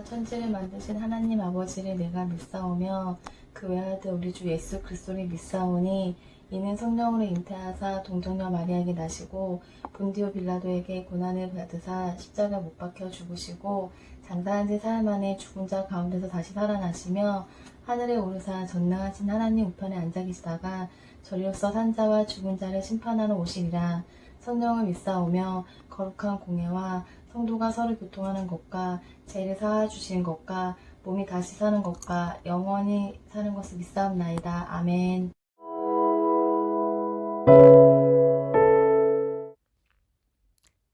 천지를 만드신 하나님 아버지를 내가 믿사오며 그 외아들 우리 주 예수 그리스도를 믿사오니 이는 성령으로 잉태하사 동정녀 마리아에게 나시고 본디오 빌라도에게 고난을 받으사 십자가 못 박혀 죽으시고 장사한 지 사흘 만에 죽은 자 가운데서 다시 살아나시며 하늘에 오르사 전능하신 하나님 우편에 앉아 계시다가 저리로서 산자와 죽은 자를 심판하러 오시리라. 성령을 믿사오며 거룩한 공예와 성도가 서로 교통하는 것과 죄를 사하 주시는 것과 몸이 다시 사는 것과 영원히 사는 것을 믿사옵나이다. 아멘.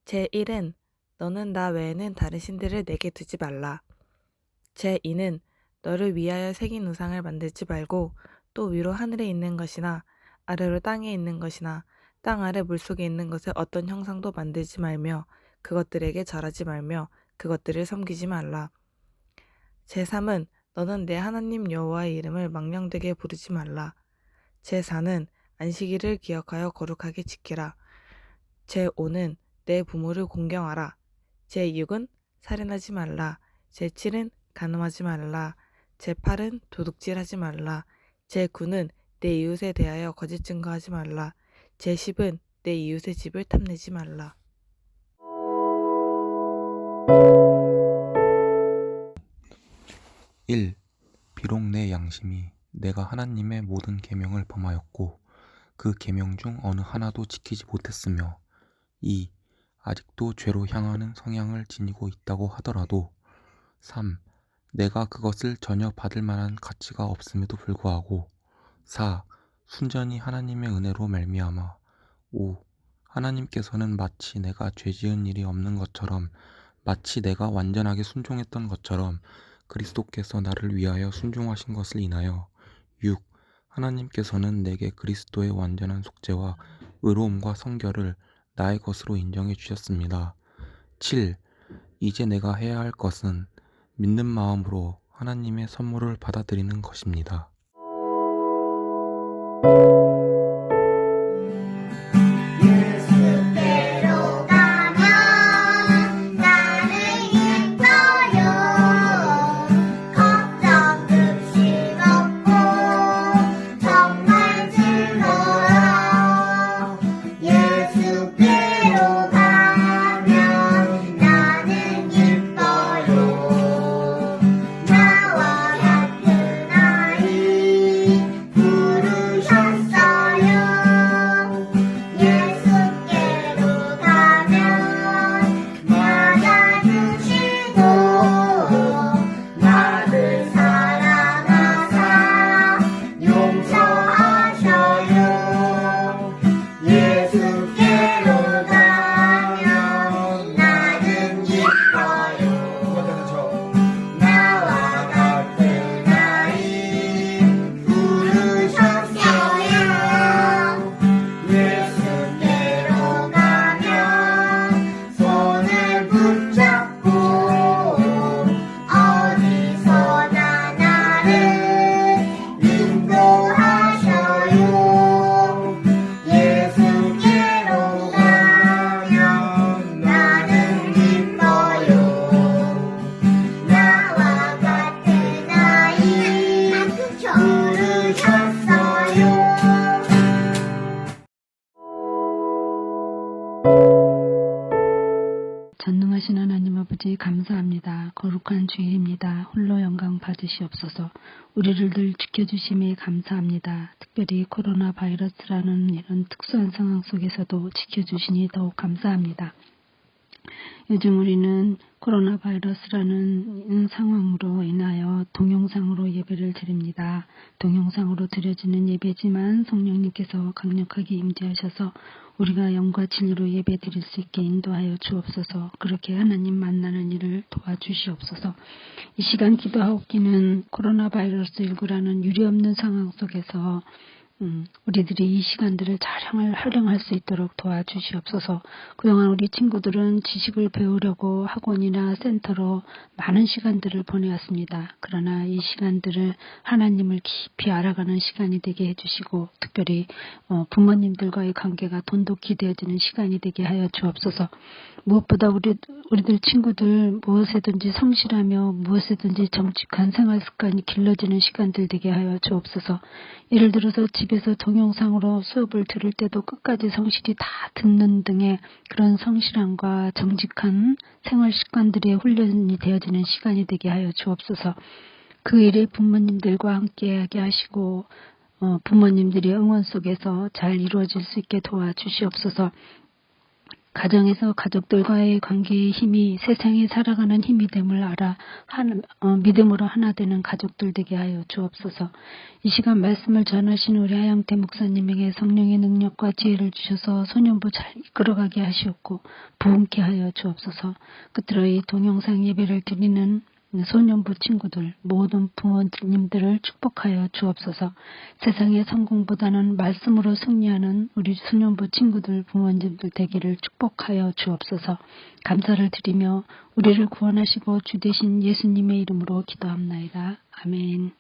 제1은 너는 나 외에는 다른 신들을 내게 두지 말라. 제2는 너를 위하여 새긴 우상을 만들지 말고 또 위로 하늘에 있는 것이나 아래로 땅에 있는 것이나 땅 아래 물속에 있는 것을 어떤 형상도 만들지 말며 그것들에게 절하지 말며 그것들을 섬기지 말라. 제3은 너는 내 하나님 여호와의 이름을 망령되게 부르지 말라. 제4는 안식일을 기억하여 거룩하게 지키라. 제5는 내 부모를 공경하라. 제6은 살인하지 말라. 제7은 간음하지 말라. 제8은 도둑질하지 말라. 제9는 내 이웃에 대하여 거짓 증거하지 말라. 제10은 내 이웃의 집을 탐내지 말라. 1. 비록 내 양심이 내가 하나님의 모든 계명을 범하였고 그 계명 중 어느 하나도 지키지 못했으며 2. 아직도 죄로 향하는 성향을 지니고 있다고 하더라도 3. 내가 그것을 전혀 받을 만한 가치가 없음에도 불구하고 4. 순전히 하나님의 은혜로 말미암아 5. 하나님께서는 마치 내가 죄 지은 일이 없는 것처럼 마치 내가 완전하게 순종했던 것처럼 그리스도께서 나를 위하여 순종하신 것을 인하여 6. 하나님께서는 내게 그리스도의 완전한 속죄와 의로움과 성결을 나의 것으로 인정해 주셨습니다. 7. 이제 내가 해야 할 것은 믿는 마음으로 하나님의 선물을 받아들이는 것입니다. 예수께로 가면 나는 기뻐요. 걱정 없이 걷고 정말 즐거워. 예수께로 가면 나는 기뻐요. 나와 같은 아이 부르셨어요. 예수께로 가면 맞아주시고 나를 사랑하사 용서하셔요. 예수께로 가면 나는 기뻐요. 나와 같은 아이 부르셨어요. 예수께로 가면 손을 붙잡고 어디서나 나를 인도하셔요. 예수께로 가면 나는 기뻐요. 나와 같은 아이 부르셨어요. 전능하신 하나님 아버지 감사합니다. 거룩한 주일입니다. 홀로 영광 받으시옵소서. 우리를 늘 지켜주심에 감사합니다. 특별히 코로나 바이러스라는 이런 특수한 상황 속에서도 지켜주시니 더욱 감사합니다. 요즘 우리는 코로나 바이러스라는 상황으로 인하여 동영상으로 예배를 드립니다. 동영상으로 드려지는 예배지만 성령님께서 강력하게 임재하셔서 우리가 영과 진리로 예배 드릴 수 있게 인도하여 주옵소서. 그렇게 하나님 만나는 일을 도와주시옵소서. 이 시간 기도하옵기는 코로나 바이러스 19라는 유례없는 상황 속에서 우리들이 이 시간들을 잘 활용할 수 있도록 도와주시옵소서. 그동안 우리 친구들은 지식을 배우려고 학원이나 센터로 많은 시간들을 보내왔습니다. 그러나 이 시간들을 하나님을 깊이 알아가는 시간이 되게 해주시고 특별히 부모님들과의 관계가 돈독히 되어지는 시간이 되게 하여 주옵소서. 무엇보다 우리들 친구들 무엇에든지 성실하며 무엇에든지 정직한 생활 습관이 길러지는 시간들 되게 하여 주옵소서. 예를 들어서 집에서 동영상으로 수업을 들을 때도 끝까지 성실히 다 듣는 등의 그런 성실함과 정직한 생활 습관들의 훈련이 되어지는 시간이 되게 하여 주옵소서. 그 일에 부모님들과 함께하게 하시고 부모님들의 응원 속에서 잘 이루어질 수 있게 도와주시옵소서. 가정에서 가족들과의 관계의 힘이 세상에 살아가는 힘이 됨을 알아 믿음으로 하나 되는 가족들 되게 하여 주옵소서. 이 시간 말씀을 전하신 우리 하영태 목사님에게 성령의 능력과 지혜를 주셔서 소년부 잘 이끌어가게 하시옵고 부흥케 하여 주옵소서. 끝으로 이 동영상 예배를 드리는 소년부 친구들 모든 부모님들을 축복하여 주옵소서. 세상의 성공보다는 말씀으로 승리하는 우리 소년부 친구들 부모님들 되기를 축복하여 주옵소서. 감사를 드리며 우리를 구원하시고 주 되신 예수님의 이름으로 기도합나이다. 아멘.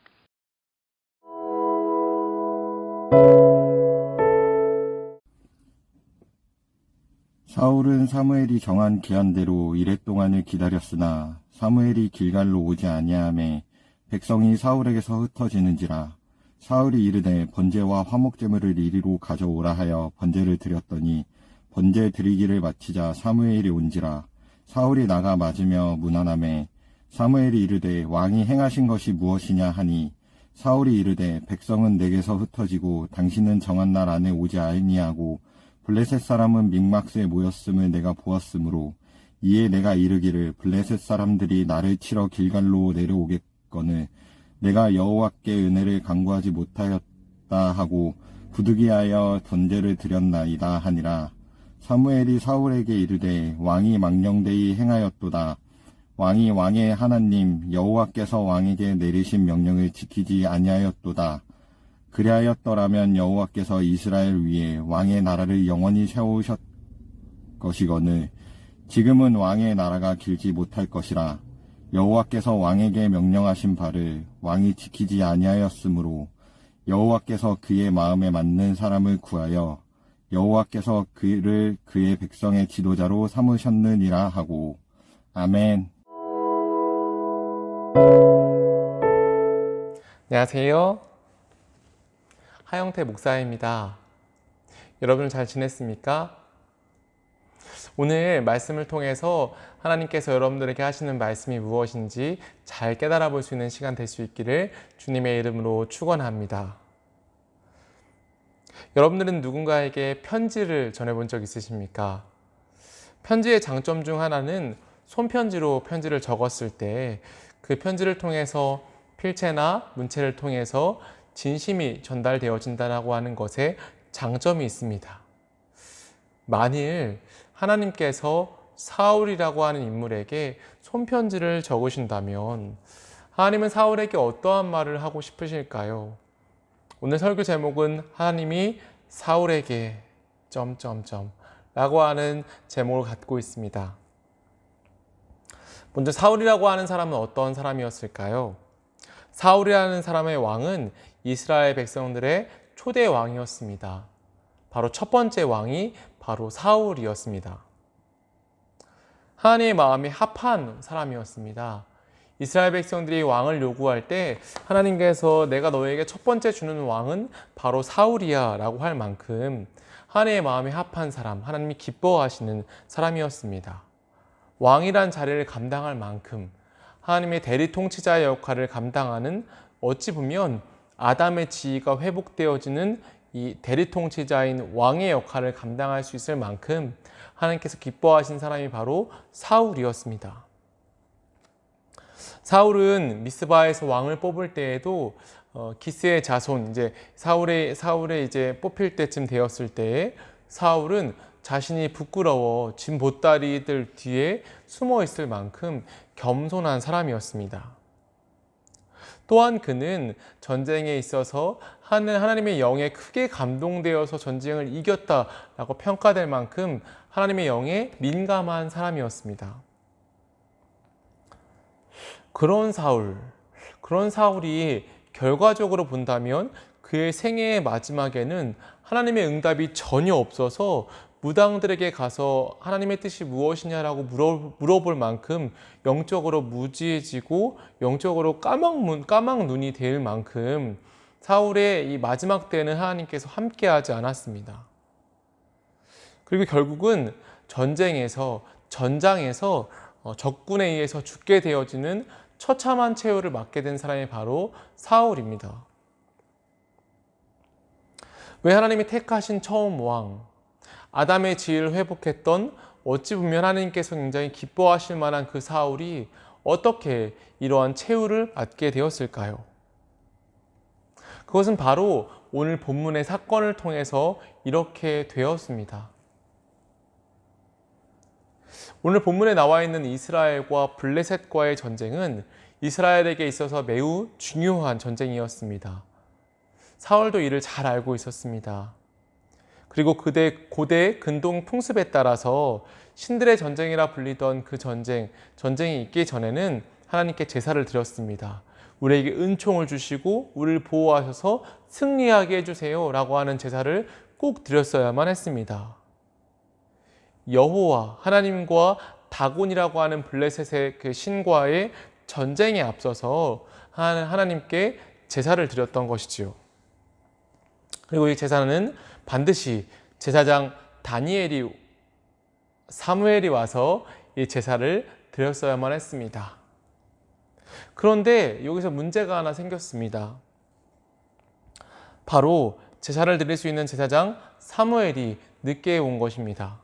사울은 사무엘이 정한 기한대로 이랫 동안을 기다렸으나 사무엘이 길갈로 오지 아니하매 백성이 사울에게서 흩어지는지라. 사울이 이르되 번제와 화목제물을 이리로 가져오라 하여 번제를 드렸더니 번제 드리기를 마치자 사무엘이 온지라. 사울이 나가 맞으며 문안하매 사무엘이 이르되 왕이 행하신 것이 무엇이냐 하니 사울이 이르되 백성은 내게서 흩어지고 당신은 정한 날 안에 오지 아니하고 블레셋 사람은 믹막스에 모였음을 내가 보았으므로 이에 내가 이르기를 블레셋 사람들이 나를 치러 길갈로 내려오겠거늘 내가 여호와께 은혜를 간구하지 못하였다 하고 부득이하여 번제를 드렸나이다 하니라. 사무엘이 사울에게 이르되 왕이 망령되이 행하였도다. 왕이 왕의 하나님 여호와께서 왕에게 내리신 명령을 지키지 아니하였도다. 그리하였더라면 여호와께서 이스라엘 위에 왕의 나라를 영원히 세우셨 것이거늘 지금은 왕의 나라가 길지 못할 것이라. 여호와께서 왕에게 명령하신 바를 왕이 지키지 아니하였으므로 여호와께서 그의 마음에 맞는 사람을 구하여 여호와께서 그를 그의 백성의 지도자로 삼으셨느니라 하고. 아멘. 안녕하세요. 하영태 목사입니다. 여러분 잘 지냈습니까? 오늘 말씀을 통해서 하나님께서 여러분들에게 하시는 말씀이 무엇인지 잘 깨달아 볼 수 있는 시간 될 수 있기를 주님의 이름으로 축원합니다. 여러분들은 누군가에게 편지를 전해본 적 있으십니까? 편지의 장점 중 하나는 손편지로 편지를 적었을 때 그 편지를 통해서 필체나 문체를 통해서 진심이 전달되어진다고 하는 것에 장점이 있습니다. 만일 하나님께서 사울이라고 하는 인물에게 손편지를 적으신다면 하나님은 사울에게 어떠한 말을 하고 싶으실까요? 오늘 설교 제목은 하나님이 사울에게 라고 하는 제목을 갖고 있습니다. 먼저 사울이라고 하는 사람은 어떤 사람이었을까요? 사울이라는 사람의 왕은 이스라엘 백성들의 초대 왕이었습니다. 바로 첫 번째 왕이 바로 사울이었습니다. 하나님의 마음이 합한 사람이었습니다. 이스라엘 백성들이 왕을 요구할 때 하나님께서 내가 너에게 첫 번째 주는 왕은 바로 사울이야 라고 할 만큼 하나님의 마음이 합한 사람, 하나님이 기뻐하시는 사람이었습니다. 왕이란 자리를 감당할 만큼 하나님의 대리 통치자의 역할을 감당하는 어찌 보면 아담의 지위가 회복되어지는 이 대리 통치자인 왕의 역할을 감당할 수 있을 만큼 하나님께서 기뻐하신 사람이 바로 사울이었습니다. 사울은 미스바에서 왕을 뽑을 때에도 기스의 자손, 이제 사울의 이제 뽑힐 때쯤 되었을 때에 사울은 자신이 부끄러워 진 보따리들 뒤에 숨어 있을 만큼 겸손한 사람이었습니다. 또한 그는 전쟁에 있어서 하나님의 영에 크게 감동되어서 전쟁을 이겼다라고 평가될 만큼 하나님의 영에 민감한 사람이었습니다. 그런 사울이 결과적으로 본다면 그의 생애의 마지막에는 하나님의 응답이 전혀 없어서 무당들에게 가서 하나님의 뜻이 무엇이냐라고 물어볼 만큼 영적으로 무지해지고 영적으로 까막 눈이 될 만큼 사울의 이 마지막 때는 하나님께서 함께하지 않았습니다. 그리고 결국은 전장에서 적군에 의해서 죽게 되어지는 처참한 최후를 맞게 된 사람이 바로 사울입니다. 왜 하나님이 택하신 처음 왕, 아담의 지혜를 회복했던 어찌 보면 하나님께서 굉장히 기뻐하실 만한 그 사울이 어떻게 이러한 최후를 맞게 되었을까요? 그것은 바로 오늘 본문의 사건을 통해서 이렇게 되었습니다. 오늘 본문에 나와 있는 이스라엘과 블레셋과의 전쟁은 이스라엘에게 있어서 매우 중요한 전쟁이었습니다. 사울도 이를 잘 알고 있었습니다. 그리고 고대 근동 풍습에 따라서 신들의 전쟁이라 불리던 그 전쟁이 있기 전에는 하나님께 제사를 드렸습니다. 우리에게 은총을 주시고 우리를 보호하셔서 승리하게 해주세요 라고 하는 제사를 꼭 드렸어야만 했습니다. 여호와 하나님과 다곤이라고 하는 블레셋의 그 신과의 전쟁에 앞서서 하나님께 제사를 드렸던 것이지요. 그리고 이 제사는 반드시 제사장 사무엘이 와서 이 제사를 드렸어야만 했습니다. 그런데 여기서 문제가 하나 생겼습니다. 바로 제사를 드릴 수 있는 제사장 사무엘이 늦게 온 것입니다.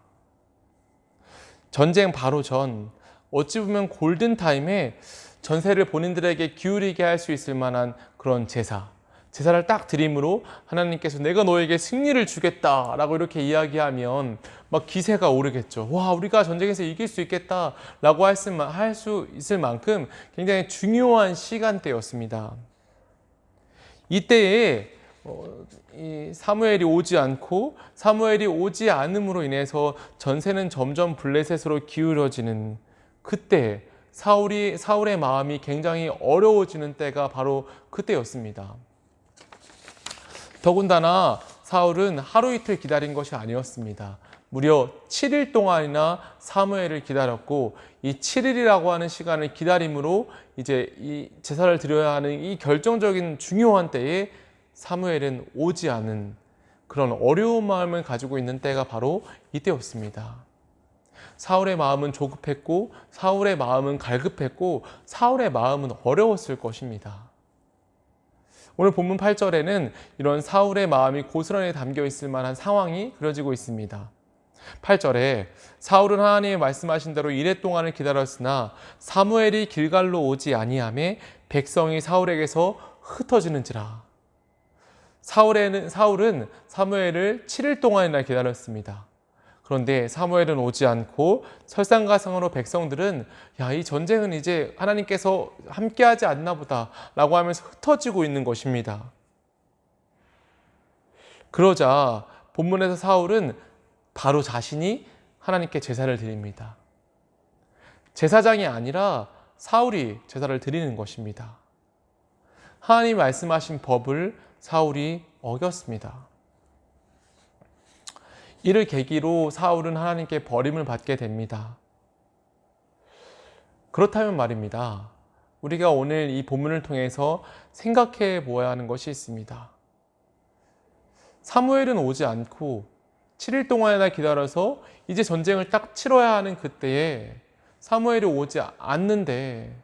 전쟁 바로 전, 어찌 보면 골든타임에 전세를 본인들에게 기울이게 할 수 있을 만한 그런 제사를 딱 드림으로 하나님께서 내가 너에게 승리를 주겠다라고 이렇게 이야기하면 막 기세가 오르겠죠. 와, 우리가 전쟁에서 이길 수 있겠다라고 할 수 있을 만큼 굉장히 중요한 시간대였습니다. 이때에 이 사무엘이 오지 않음으로 인해서 전세는 점점 블레셋으로 기울어지는 그때 사울의 마음이 굉장히 어려워지는 때가 바로 그때였습니다. 더군다나 사울은 하루 이틀 기다린 것이 아니었습니다. 무려 7일 동안이나 사무엘을 기다렸고 이 7일이라고 하는 시간을 기다림으로 이제 이 제사를 드려야 하는 이 결정적인 중요한 때에 사무엘은 오지 않은 그런 어려운 마음을 가지고 있는 때가 바로 이때였습니다. 사울의 마음은 조급했고 사울의 마음은 갈급했고 사울의 마음은 어려웠을 것입니다. 오늘 본문 8절에는 이런 사울의 마음이 고스란히 담겨 있을 만한 상황이 그려지고 있습니다. 8절에 사울은 하나님이 말씀하신 대로 이레 동안을 기다렸으나 사무엘이 길갈로 오지 아니하매 백성이 사울에게서 흩어지는지라. 사울은 사무엘을 7일 동안이나 기다렸습니다. 그런데 사무엘은 오지 않고 설상가상으로 백성들은 이 전쟁은 이제 하나님께서 함께하지 않나 보다 라고 하면서 흩어지고 있는 것입니다. 그러자 본문에서 사울은 바로 자신이 하나님께 제사를 드립니다. 제사장이 아니라 사울이 제사를 드리는 것입니다. 하나님이 말씀하신 법을 사울이 어겼습니다. 이를 계기로 사울은 하나님께 버림을 받게 됩니다. 그렇다면 말입니다. 우리가 오늘 이 본문을 통해서 생각해 보아야 하는 것이 있습니다. 사무엘은 오지 않고 7일 동안이나 기다려서 이제 전쟁을 딱 치러야 하는 그때에 사무엘이 오지 않는데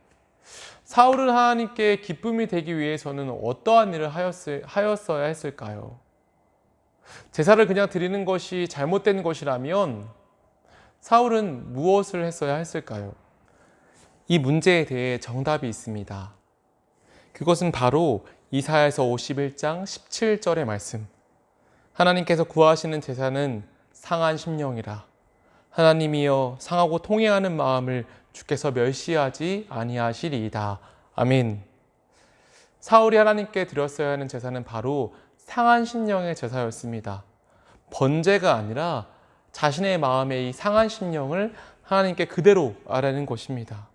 사울은 하나님께 기쁨이 되기 위해서는 어떠한 일을 하였어야 했을까요? 제사를 그냥 드리는 것이 잘못된 것이라면 사울은 무엇을 했어야 했을까요? 이 문제에 대해 정답이 있습니다. 그것은 바로 이사야서 51장 17절의 말씀. 하나님께서 구하시는 제사는 상한 심령이라. 하나님이여 상하고 통회하는 마음을 주께서 멸시하지 아니하시리이다. 아멘. 사울이 하나님께 드렸어야 하는 제사는 바로 상한 심령의 제사였습니다. 번제가 아니라 자신의 마음의 이 상한 심령을 하나님께 그대로 아뢰는 것입니다.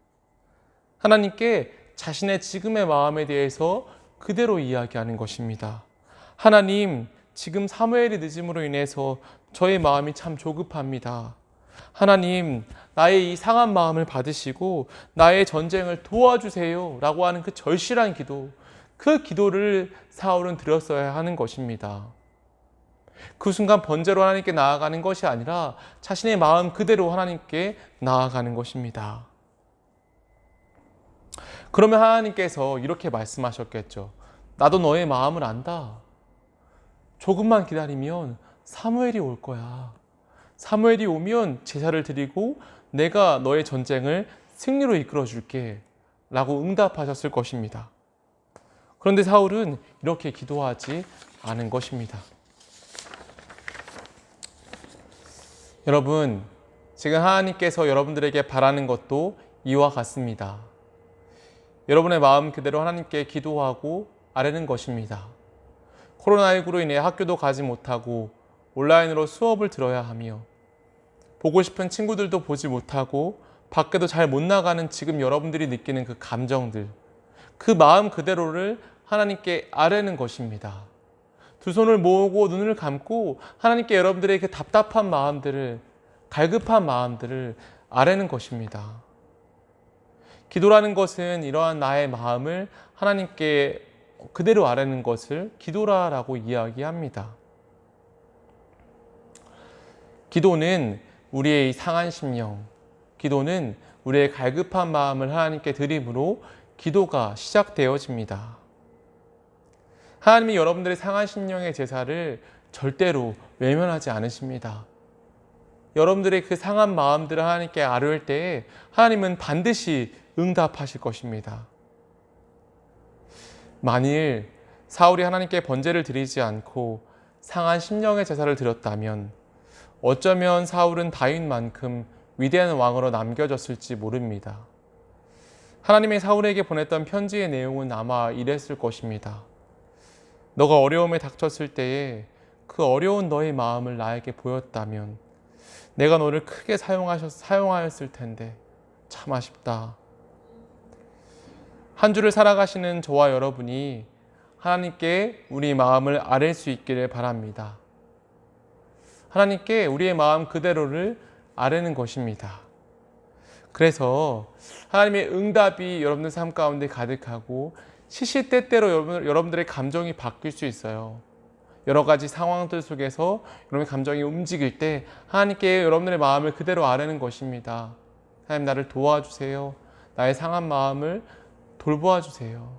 하나님께 자신의 지금의 마음에 대해서 그대로 이야기하는 것입니다. 하나님, 지금 사무엘이 늦음으로 인해서 저의 마음이 참 조급합니다. 하나님, 나의 이 상한 마음을 받으시고 나의 전쟁을 도와주세요 라고 하는 그 절실한 기도, 그 기도를 사울은 드렸어야 하는 것입니다. 그 순간 번제로 하나님께 나아가는 것이 아니라 자신의 마음 그대로 하나님께 나아가는 것입니다. 그러면 하나님께서 이렇게 말씀하셨겠죠. 나도 너의 마음을 안다. 조금만 기다리면 사무엘이 올 거야. 사무엘이 오면 제사를 드리고 내가 너의 전쟁을 승리로 이끌어 줄게 라고 응답하셨을 것입니다. 그런데 사울은 이렇게 기도하지 않은 것입니다. 여러분, 지금 하나님께서 여러분들에게 바라는 것도 이와 같습니다. 여러분의 마음 그대로 하나님께 기도하고 아뢰는 것입니다. 코로나19로 인해 학교도 가지 못하고 온라인으로 수업을 들어야 하며 보고 싶은 친구들도 보지 못하고 밖에도 잘 못 나가는 지금 여러분들이 느끼는 그 감정들, 그 마음 그대로를 하나님께 아뢰는 것입니다. 두 손을 모으고 눈을 감고 하나님께 여러분들의 그 답답한 마음들을, 갈급한 마음들을 아뢰는 것입니다. 기도라는 것은 이러한 나의 마음을 하나님께 그대로 아뢰는 것을 기도라라고 이야기합니다. 기도는 우리의 상한 심령, 기도는 우리의 갈급한 마음을 하나님께 드림으로 기도가 시작되어집니다. 하나님이 여러분들의 상한 심령의 제사를 절대로 외면하지 않으십니다. 여러분들의 그 상한 마음들을 하나님께 아뢰을 때에 하나님은 반드시 응답하실 것입니다. 만일 사울이 하나님께 번제를 드리지 않고 상한 심령의 제사를 드렸다면 어쩌면 사울은 다윗만큼 위대한 왕으로 남겨졌을지 모릅니다. 하나님이 사울에게 보냈던 편지의 내용은 아마 이랬을 것입니다. 너가 어려움에 닥쳤을 때에 그 어려운 너의 마음을 나에게 보였다면 내가 너를 크게 사용하였을 텐데 참 아쉽다. 한 주를 살아가시는 저와 여러분이 하나님께 우리 마음을 아뢰 수 있기를 바랍니다. 하나님께 우리의 마음 그대로를 아뢰는 것입니다. 그래서 하나님의 응답이 여러분들 삶 가운데 가득하고 시시때때로 여러분들의 감정이 바뀔 수 있어요. 여러 가지 상황들 속에서 여러분의 감정이 움직일 때 하나님께 여러분들의 마음을 그대로 아뢰는 것입니다. 하나님, 나를 도와주세요. 나의 상한 마음을 돌보아 주세요.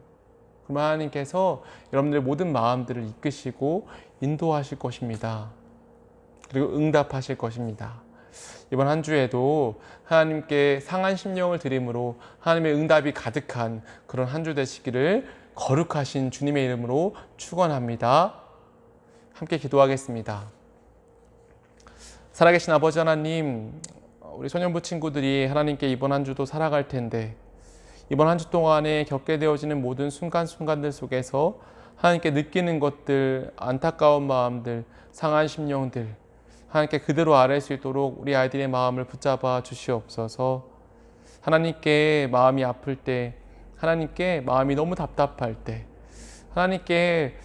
그러면 하나님께서 여러분들의 모든 마음들을 이끄시고 인도하실 것입니다. 그리고 응답하실 것입니다. 이번 한 주에도 하나님께 상한 심령을 드림으로 하나님의 응답이 가득한 그런 한 주 되시기를 거룩하신 주님의 이름으로 축원합니다. 함께 기도하겠습니다. 살아계신 아버지 하나님, 우리 소년부 친구들이 하나님께 이번 한 주도 살아갈 텐데 이번 한 주 동안에 겪게 되어지는 모든 순간순간들 속에서 하나님께 느끼는 것들, 안타까운 마음들, 상한 심령들 하나님께 그대로 아뢰 수 있도록 우리 아이들의 마음을 붙잡아 주시옵소서. 하나님께 마음이 아플 때, 하나님께 마음이 너무 답답할 때, 하나님께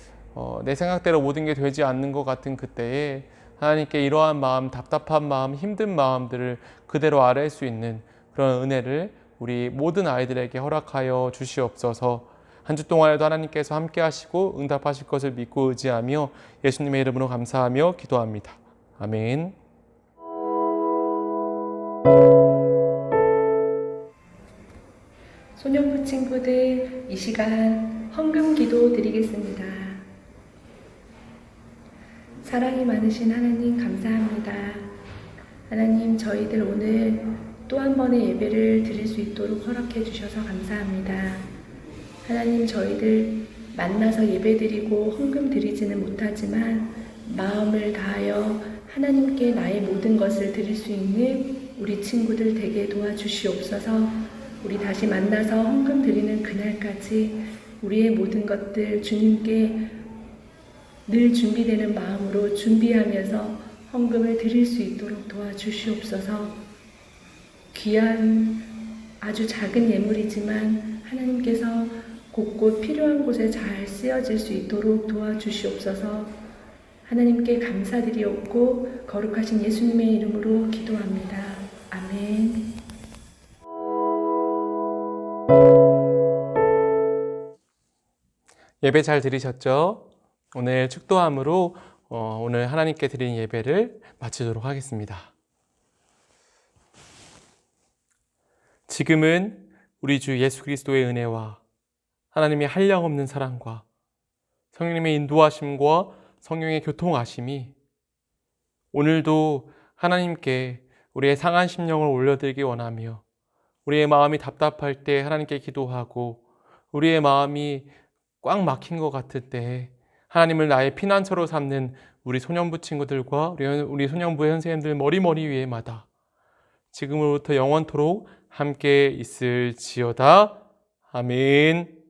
내 생각대로 모든 게 되지 않는 것 같은 그때에 하나님께 이러한 마음, 답답한 마음, 힘든 마음들을 그대로 아뢰 수 있는 그런 은혜를 우리 모든 아이들에게 허락하여 주시옵소서. 한 주 동안에도 하나님께서 함께 하시고 응답하실 것을 믿고 의지하며 예수님의 이름으로 감사하며 기도합니다. 아멘. 소년부 친구들, 이 시간 헌금 기도 드리겠습니다. 사랑이 많으신 하나님 감사합니다. 하나님, 저희들 오늘 또 한 번의 예배를 드릴 수 있도록 허락해 주셔서 감사합니다. 하나님, 저희들 만나서 예배 드리고 헌금 드리지는 못하지만 마음을 다하여 하나님께 나의 모든 것을 드릴 수 있는 우리 친구들 되게 도와주시옵소서. 우리 다시 만나서 헌금 드리는 그날까지 우리의 모든 것들 주님께 늘 준비되는 마음으로 준비하면서 헌금을 드릴 수 있도록 도와주시옵소서. 귀한 아주 작은 예물이지만 하나님께서 곳곳 필요한 곳에 잘 쓰여질 수 있도록 도와주시옵소서. 하나님께 감사드리옵고 거룩하신 예수님의 이름으로 기도합니다. 아멘. 예배 잘 들으셨죠? 오늘 축도함으로 오늘 하나님께 드린 예배를 마치도록 하겠습니다. 지금은 우리 주 예수 그리스도의 은혜와 하나님의 한량없는 사랑과 성령님의 인도하심과 성령의 교통하심이 오늘도 하나님께 우리의 상한 심령을 올려드리기 원하며 우리의 마음이 답답할 때 하나님께 기도하고 우리의 마음이 꽉 막힌 것 같을 때 하나님을 나의 피난처로 삼는 우리 소년부 친구들과 우리 소년부 선생님들 머리 위에마다 지금으로부터 영원토록 함께 있을지어다. 아멘.